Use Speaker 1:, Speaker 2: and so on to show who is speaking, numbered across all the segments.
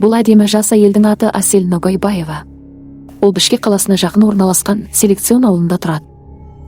Speaker 1: Бұл әдемі жас әйелдің аты Асель Ногайбаева. Ол Бішкек қаласына жақын орналасқан Селекцион ауылында тұрады.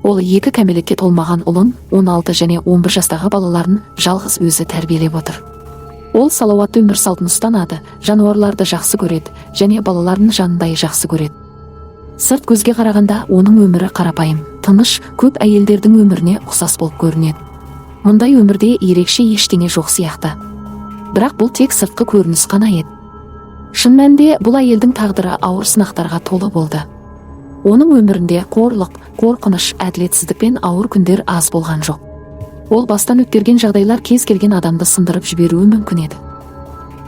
Speaker 1: Ол 2 кәмелетке толмаған ұлын, 16 және 11 жастағы балаларын жалғыз өзі тәрбиелеп отыр. Ол салауатты өмір салтын ұстанады, жануарларды жақсы көреді және балаларын жанындай жақсы көреді. Сырт көзге қарағанда оның өмірі қарапайым, тыныш, көп әйелдердің өміріне ұқсас болып көрінеді. Мұндай өмірде ерекше ештеңе жоқ сияқты. Бірақ бұл тек сыртқы көрініс қана еді. Шын мәнінде бұл әйелдің тағдыры ауыр сынақтарға толы болды. Оның өмірінде қорлық, қорқыныш, әділетсіздік пен ауыр күндер аз болған жоқ. Ол бастан өткерген жағдайлар кез келген адамды сындырып жіберуі мүмкін еді.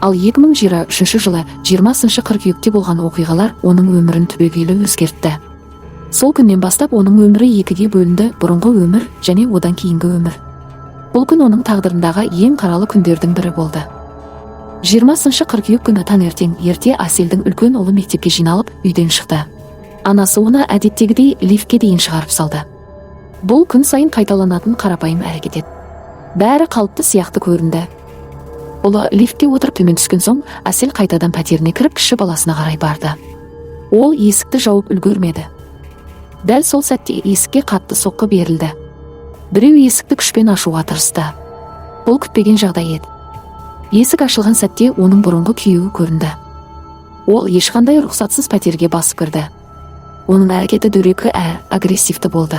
Speaker 1: Ал 2023 жылы 20 қыркүйекте болған оқиғалар оның өмірін түбегейлі өзгертті. Сол күннен бастап оның өмірі 2-ге бөлінді: бұрынғы өмір және одан кейінгі өмір. Бұл күн оның тағдырындағы ең қаралы күндердің бірі болды. 20 қыркүйек күні таңертең ерте Аселдің үлкен ұлы мектепке жиналып үйден шықты. Анасы оны әдеттегідей лифтке дейін шығарып салды. Бұл күн сайын қайталанатын қарапайым әрекет еді. Бәрі қалыпты сияқты көрінді. Ұлы лифтке отырып төмен түскен соң, Асел қайтадан пәтеріне кіріп кіші баласына қарай барды. Ол есікті жауып үлгермеді. Дәл сол сәтте есікке қатты соққы берілді. Біреу есікті күшпен ашуға тырысты. Бұл күтпеген жағдай еді. Есік ашылған сәтте оның бұрынғы күйеуі көрінді. Ол ешқандай рұқсатсыз пәтерге басып кірді. Оның әрекеті дөрекі әрі агрессивті болды.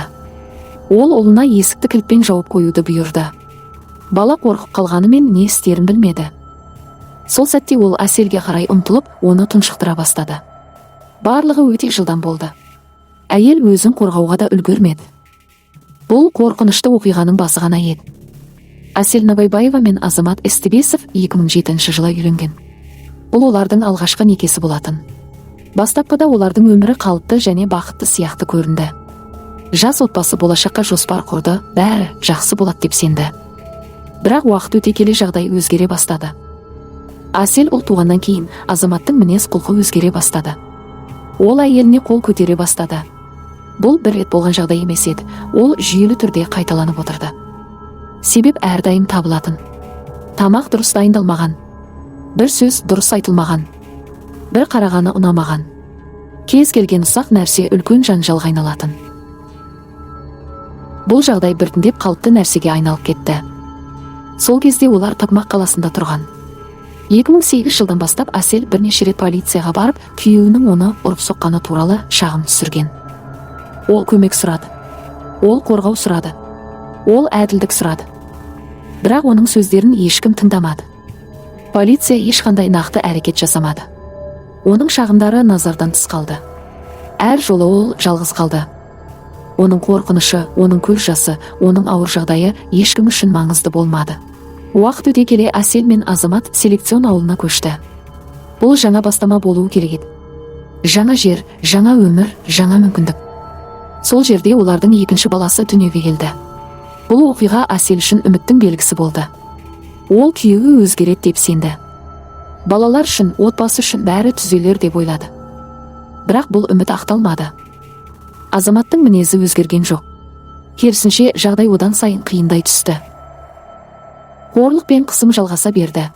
Speaker 1: Ол ұлына есікті кілтпен жауып қоюды бұйырды. Бала қорқып қалғанымен не істерін білмеді. Сол сәтте ол Аселге қарай ұмтылып, оны тұншықтыра бастады. Барлығы өте жылдам болды. Әйел өзін қорғауға да үлгермеді. Бұл қорқынышты оқиғаның басы ғана еді. Асель Ногайбаева мен Азамат Естебесов 2007 жылы үйленген. Бұл олардың алғашқы некесі болатын. Бастапқыда олардың өмірі қалыпты және бақытты сияқты көрінді. Жас отбасы болашаққа жоспар құрды, бәрі жақсы болады деп сенді. Бірақ уақыт өте келе жағдай өзгере бастады. Асель ұл туғаннан кейін Азаматтың мінез құлқы өзгере бастады. Ол әйеліне қол көтере бастады. Бұл бір рет болған жағдай емес еді, ол жүйелі түрде қайталанып отырды. Себеп әрдайым табылатын. Тамақ дұрыс дайындалмаған, бір сөз дұрыс айтылмаған, бір қарағаны ұнамаған. Кез келген ұсақ нәрсе үлкен жанжалға айналатын. Бұл жағдай біртіндеп қалыпты нәрсеге айналып кетті. Сол кезде олар Токмак қаласында тұрған. 2008 жылдан бастап Асель бірнеше рет полицияға барып, күйеуінің оны ұрып соққаны туралы шағым түсірген. Ол көмек сұрады. Ол қорғау сұрады. Ол әділдік сұрады. Бірақ оның сөздерін ешкім тыңдамады. Полиция ешқандай нақты әрекет жасамады. Оның шағымдары назардан тыс қалды. Әр жолы ол жалғыз қалды. Оның қорқынышы, оның көз жасы, оның ауыр жағдайы ешкім үшін маңызды болмады. Уақыт өте келе Асель мен Азамат Селекцион ауылына көшті. Бұл жаңа бастама болуы керек еді. Жаңа жер, жаңа өмір, жаңа мүмкіндік. Сол жерде олардың екінші баласы дүниеге келді. Бұл оқиға Асель үшін үміттің белгісі болды. Ол күйеуі өзгереді деп сенді. Балалар үшін, отбасы үшін бәрі түзелер деп ойлады. Бірақ бұл үміт ақталмады. Азаматтың мінезі өзгерген жоқ. Керісінше жағдай одан сайын қиындай түсті. Қорлық пен қысым жалғаса берді.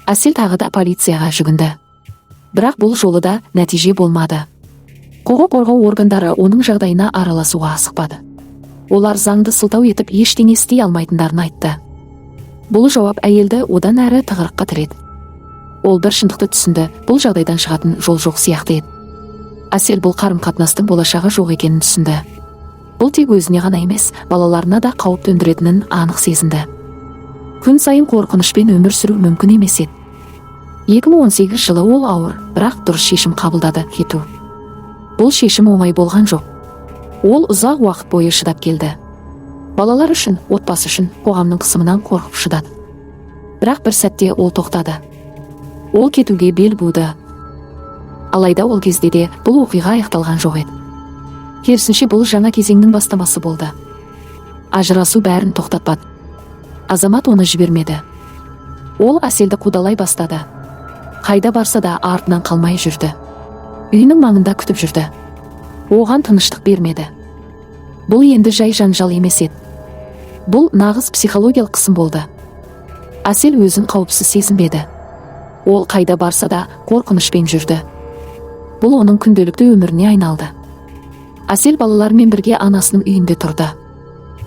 Speaker 1: Асель тағы да полицияға жүгінді. Бірақ бұл жолы да нәтиже болмады. Құқық қорғау органдары оның жағдайына араласуға асықпады. Олар заңды сылтау етіп ештеңе істей алмайтындарын айтты. Бұл жауап әйелді одан әрі тығырыққа тіреді. Ол бір шындықты түсінді, бұл жағдайдан шығатын жол жоқ сияқты еді. Асель бұл қарым-қатынастың болашағы жоқ екенін түсінді. Бұл тек өзіне ғана емес, балаларына да қауіп төндіретінін анық сезінді. Күн сайын қорқынышпен өмір сүру мүмкін емес еді. 2018 жылы ол ауыр, бірақ дұрыс шешім қабылдады: кету. Бұл шешім оңай болған жоқ. Ол ұзақ уақыт бойы шыдап келді. Балалар үшін, отбасы үшін, қоғамның қысымынан қорқып шыдады. Бірақ бір сәтте ол тоқтады. Ол кетуге бел буды. Алайда ол кезде де бұл оқиға аяқталған жоқ еді. Керісінше бұл жаңа кезеңнің бастамасы болды. Ажырасу бәрін тоқтатпады. Азамат оны жібермеді. Ол Аселді қудалай бастады. Қайда барса да артынан қалмай жүрді. Үйінің маңында күтіп жүрді. Оған тыныштық бермеді. Бұл енді жай жанжал емес еді. Бұл нағыз психологиялық қысым болды. Асель өзін қауіпсіз сезінбеді. Ол қайда барса да қорқынышпен жүрді. Бұл оның күнделікті өміріне айналды. Асел балалармен бірге анасының үйінде тұрды.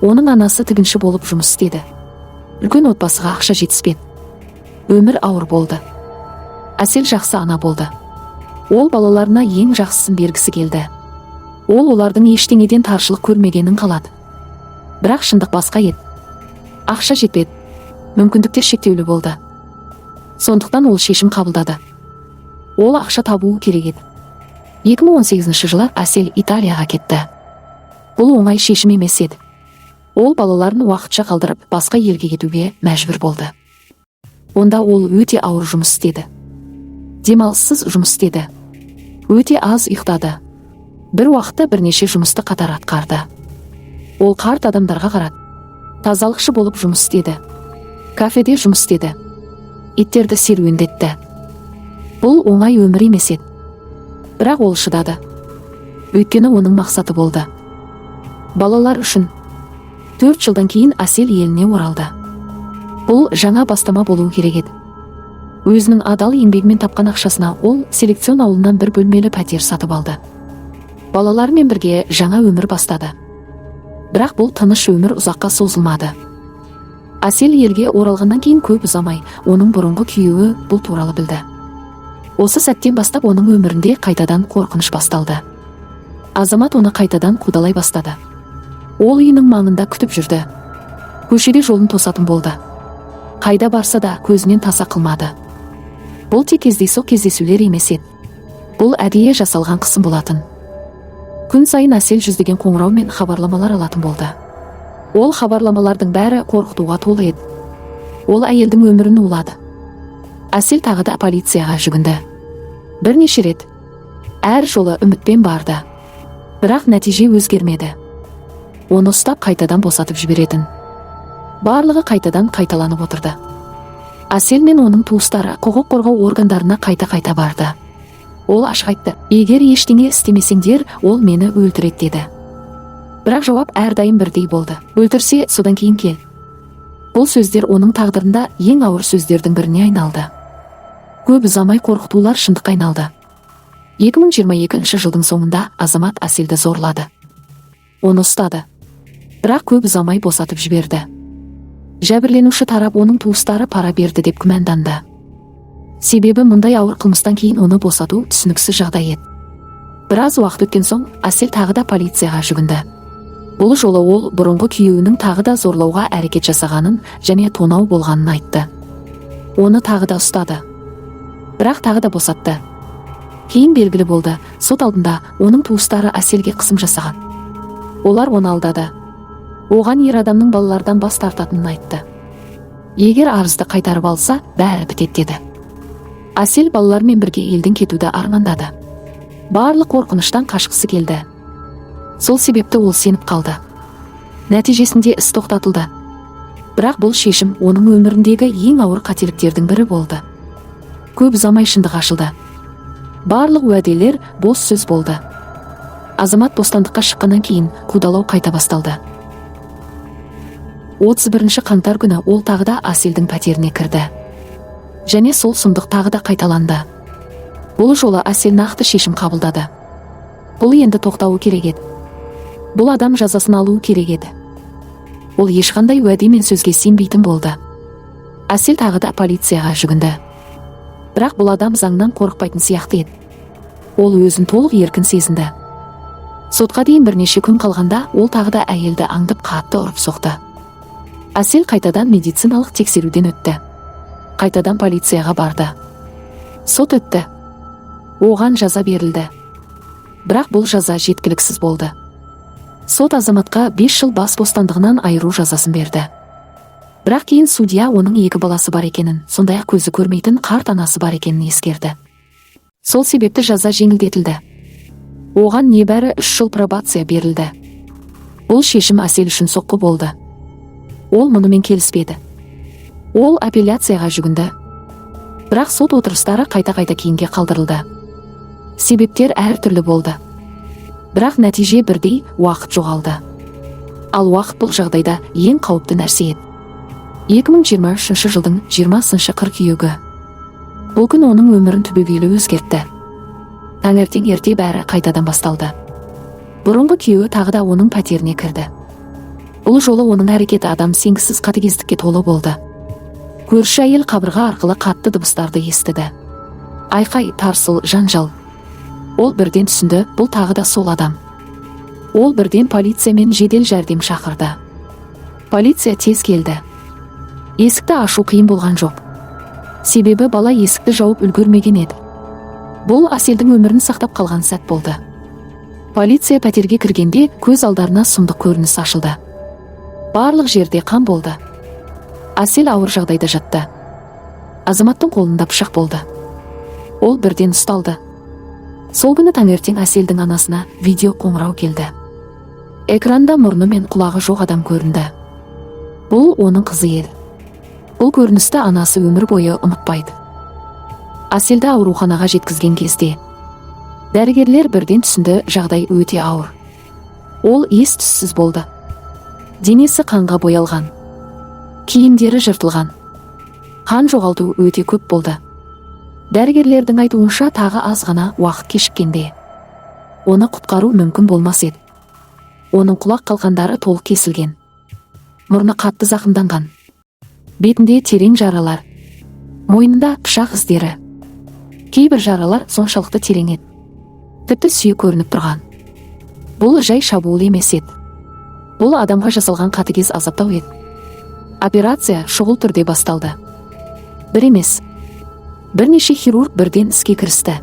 Speaker 1: Оның анасы тігінші болып жұмыс істеді. Үлкен отбасыға ақша жетіспеді. Өмір ауыр болды. Асел жақсы ана болды. Ол балаларына ең жақсысын бергісі келді. Ол олардың ештеңеден таршылық көрмегенін қалады. Бірақ шындық басқа еді. Ақша жетпеді. Мүмкіндіктер шектеулі болды. Сондықтан ол шешім қабылдады. Ол ақша табуы керек еді. 2018 жылы Асел Италияға кетті. Бұл оңай шешім емес еді. Ол балаларын уақытша қалдырып, басқа елге кетуге мәжбүр болды. Онда ол өте ауыр жұмыс істеді. Демалыссыз жұмыс істеді. Өте аз ұйықтады. Бір уақытта бірнеше жұмысты қатар атқарды. Ол қарт адамдарға қарады. Тазалықшы болып жұмыс істеді. Кафеде жұмыс істеді. Иттерді серуендетті. Бұл оңай өмір емес еді. Бірақ ол шыдады. Өйткені оның мақсаты болды. Балалар үшін. 4 жылдан кейін Асел еліне оралды. Бұл жаңа бастама болуы керек еді. Өзінің адал еңбегімен тапқан ақшасына ол селекцион ауылынан бір бөлмелі пәтер сатып алды. Балалармен бірге жаңа өмір бастады. Бірақ бұл тыныш өмір ұзаққа созылмады. Асел елге оралғаннан кейін көп ұзамай, оның бұрынғы күйеуі бұл туралы білді. Осы сәттен бастап оның өмірінде қайтадан қорқыныш басталды. Азамат оны қайтадан қудалай бастады. Ол үйінің маңында күтіп жүрді. Көшеде жолын тосатын болды. Қайда барса да көзінен таса қылмады. Бұл тек кездейсоқ кездесулер емес еді. Бұл әдейі жасалған қысым болатын. Күн сайын Асел жүздеген қоңырау мен хабарламалар алатын болды. Ол хабарламалардың бәрі қорқытуға толы еді. Ол әйелдің өмірін улады. Асел тағы да полицияға жүгінді. Бірнеше рет. Әр жолы үмітпен барды. Бірақ нәтиже өзгермеді. Оны ұстап қайтадан босатып жіберетін. Барлығы қайтадан қайталанып отырды. Асел мен оның туыстары құқық қорғау органдарына қайта барды. Ол ашық айтты: егер ештеңе істемесеңдер, ол мені өлтіреді деді. Бірақ жауап әрдайым бірдей болды: өлтірсе, содан кейін кел. Бұл сөздер оның тағдырында ең ауыр сөздердің біріне айналды. Көп ұзамай қорқытулар шындыққа айналды. 2022 жылдың соңында азамат Аселді зорлады. Оны ұстады. Бірақ көп ұзамай босатып жіберді. Жәбірленуші тарап оның туыстары пара берді деп күмәнданды. Себебі мұндай ауыр қылмыстан кейін оны босату түсініксіз жағдай еді. Біраз уақыт өткен соң Асел тағы да полицияға жүгінді. Бұл жолы ол бұрынғы күйеуінің тағы да зорлауға әрекет жасағанын және тонау болғанын айтты. Оны тағы да ұстады. Бірақ тағы да босатты. Кейін белгілі болды, сот алдында оның туыстары Аселге қысым жасаған. Олар оны алдады. Оған ер адамның балалардан бас тартатынын айтты. Егер арызды қайтарып алса, бәрі бітеді деді. Асел балалармен бірге елден кетуді армандады. Барлық қорқыныштан қашқысы келді. Сол себепті ол сеніп қалды. Нәтижесінде іс тоқтатылды. Бірақ бұл шешім оның өміріндегі ең ауыр қателіктердің бірі болды. Көп ұзамай шындық ашылды. Барлық уәделер бос сөз болды. Азамат бостандыққа шыққаннан кейін қудалау қайта басталды. 31 қаңтар күні ол тағы да Аселдің пәтеріне кірді. Және сол сұмдық тағы да қайталанды. Бұл жолы Асел нақты шешім қабылдады. Бұл енді тоқтауы керек еді. Бұл адам жазасын алуы керек еді. Ол ешқандай уәде мен сөзге сенбейтін болды. Асел тағы да полицияға жүгінді. Бірақ бұл адам заңнан қорықпайтын сияқты еді. Ол өзін толық еркін сезінді. Сотқа дейін бірнеше күн қалғанда ол тағы да әйелді аңдып қатты ұрып соқты. Асел қайтадан медициналық тексеруден өтті. Қайтадан полицияға барды. Сот өтті. Оған жаза берілді. Бірақ бұл жаза жеткіліксіз болды. Сот азаматқа 5 жыл бас бостандығынан айыру жазасын берді. Бірақ кейін судья оның 2 баласы бар екенін, сондай-ақ көзі көрмейтін қарт анасы бар екенін ескерді. Сол себепті жаза жеңілдетілді. Оған небәрі 3 жыл пробация берілді. Бұл шешім Асел үшін соққы болды. Ол мұнымен келіспеді. Ол апелляцияға жүгінді. Бірақ сот отырыстары қайта кейінге қалдырылды. Себептер әртүрлі болды. Бірақ нәтиже бірдей, уақыт жоғалды. Ал уақыт бұл жағдайда ең қауіпті нәрсе еді. 2023 жылдың 20 қыркүйегі. Бұл күн оның өмірін түбегейлі өзгертті. Таңертең ерте бәрі қайтадан басталды. Бұрынғы күйеуі тағы да оның пәтеріне кірді. Бұл жолы оның әрекеті адам сенгісіз қатыгездікке толы болды. Көрші әйел қабырға арқылы қатты дыбыстарды естіді. Айқай, тарсыл, жанжал. Ол бірден түсінді, бұл тағы да сол адам. Ол бірден полиция мен жедел жәрдем шақырды. Полиция тез келді. Есікті ашу қиын болған жоқ. Себебі бала есікті жауып үлгермеген еді. Бұл Аселдің өмірін сақтап қалған сәт болды. Полиция пәтерге кіргенде көз алдарына сұмдық көрініс ашылды. Барлық жерде қан болды. Асел ауыр жағдайда жатты. Азаматтың қолында пышақ болды. Ол бірден ұсталды. Сол күні таңертең Аселдің анасына видео қоңырау келді. Экранда мұрны мен құлағы жоқ адам көрінді. Бұл оның қызы еді. Бұл көріністі анасы өмір бойы ұмытпайды. Аселді ауруханаға жеткізген кезде дәрігерлер бірден түсінді, жағдай өте ауыр. Ол ес-түссіз болды. Денесі қанға боялған. Киімдері жыртылған. Қан жоғалту өте көп болды. Дәрігерлердің айтуынша тағы аз ғана уақыт кешіккенде оны құтқару мүмкін болмас еді. Оның құлақ қалқандары толық кесілген. Мұрны қатты зақымданған. Бетінде терең жаралар. Мойнында пышақ іздері. Кейбір жаралар соншалықты терең еді. Тіпті сүйек көрініп тұрған. Бұл жай шабуыл емес еді. Бұл адамға жасалған қатыгез азаптау еді. Операция шұғыл түрде басталды. Бір емес, бірнеше хирург бірден іске кірісті.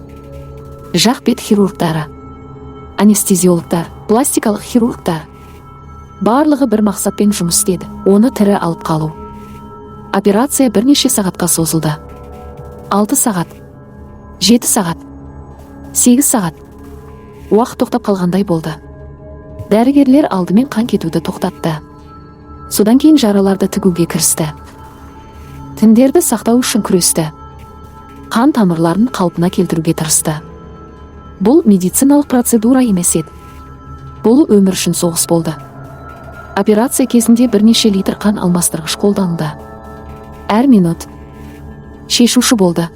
Speaker 1: Жақ бет хирургтары, анестезиологтар, пластикалық хирургтар. Барлығы бір мақсатпен жұмыс істеді, оны тірі алып қалу. Операция бірнеше сағатқа созылды. 6 сағат, 7 сағат, 8 сағат. Уақыт тоқтап қалғандай болды. Дәрігерлер алдымен қан кетуді тоқтатты. Содан кейін жараларды тігуге кірісті. Тіндерді сақтау үшін күресті. Қан тамырларын қалпына келтіруге тырысты. Бұл медициналық процедура емес еді. Бұл өмір үшін соғыс болды. Операция кезінде бірнеше литр қан алмастырғыш қолданылды. Әр минут шешуші болды.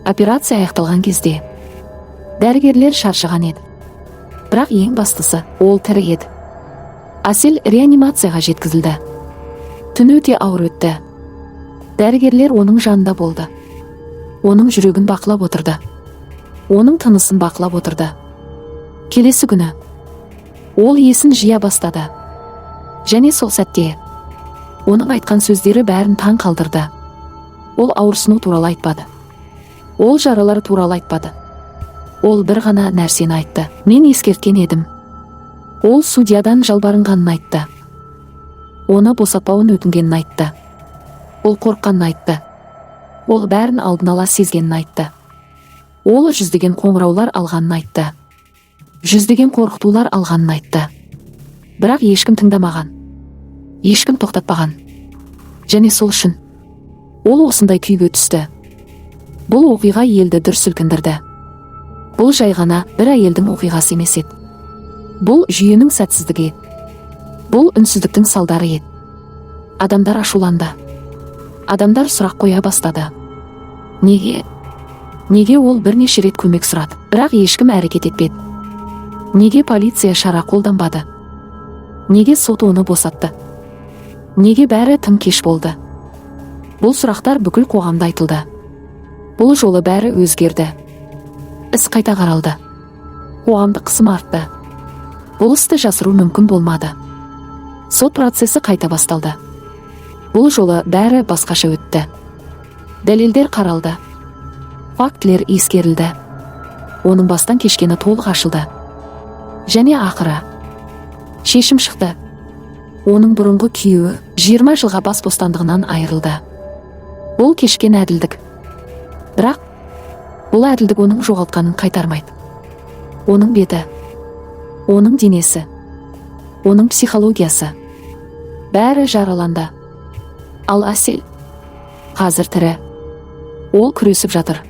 Speaker 1: Операция аяқталған кезде дәрігерлер шаршаған еді. Бірақ ең бастысы, ол тірі еді. Асел реанимацияға жеткізілді. Түн өте ауыр өтті. Дәрігерлер оның жанында болды. Оның жүрегін бақылап отырды. Оның тынысын бақылап отырды. Келесі күні ол есін жия бастады. Және сол сәтте оның айтқан сөздері бәрін таң қалдырды. Ол ауырсыну туралы айтпады. Ол жаралары туралы айтпады. Ол бір ғана нәрсені айтты. Мен ескерткен едім. Ол судьядан жалбарынғанын айтты. Оны босатпауын өтінгенін айтты. Ол қорыққанын айтты. Ол бәрін алдын ала сезгенін айтты. Ол жүздеген қоңыраулар алғанын айтты. Жүздеген қорқытулар алғанын айтты. Бірақ ешкім тыңдамаған. Ешкім тоқтатпаған. Және сол үшін ол осындай күйге түсті. Бұл оқиға елді дүр сілкіндірді. Бұл жай ғана бір әйелдің оқиғасы емес еді. Бұл жүйенің сәтсіздігі еді. Бұл үнсіздіктің салдары еді. Адамдар ашуланды. Адамдар сұрақ қоя бастады. Неге? Неге ол бірнеше рет көмек сұрады, бірақ ешкім әрекет етпеді? Неге полиция шара қолданбады? Неге сот оны босатты? Неге бәрі тым кеш болды? Бұл сұрақтар бүкіл қоғамда айтылды. Бұл жолы бәрі өзгерді. Іс қайта қаралды. Қоғамдық қысым артты. Бұл істі жасыру мүмкін болмады. Сот процесі қайта басталды. Бұл жолы бәрі басқаша өтті. Дәлелдер қаралды. Фактілер ескерілді. Оның бастан кешкені толық ашылды. Және ақыры шешім шықты. Оның бұрынғы күйеуі 20 жылға бас бостандығынан айырылды. Бұл кешкен әділдік. Бірақ бұл әділдік оның жоғалтқанын қайтармайды. Оның беті, оның денесі, оның психологиясы бәрі жараланды. Ал Асел қазір тірі. Ол күресіп жатыр.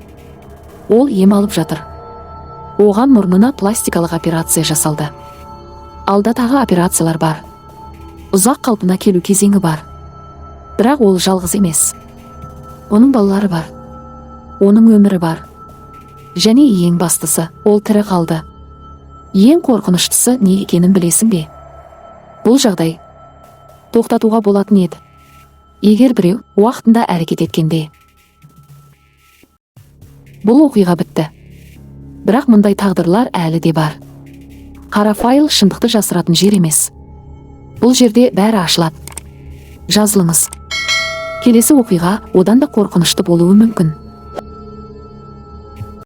Speaker 1: Ол ем алып жатыр. Оған мұрнына пластикалық операция жасалды. Алда тағы операциялар бар. Ұзақ қалпына келу кезеңі бар. Бірақ ол жалғыз емес. Оның балалары бар. оның өмірі бар. Және ең бастысы, ол тірі қалды. Ең қорқыныштысы не екенін білесің бе? Бұл жағдай тоқтатуға болатын еді. Егер біреу уақытында әрекет еткенде. Бұл оқиға бітті. Бірақ мұндай тағдырлар әлі де бар. Қара файл шындықты жасыратын жер емес. Бұл жерде бәрі ашылады. Жазылыңыз. Келесі оқиға одан да қорқынышты болуы мүмкін.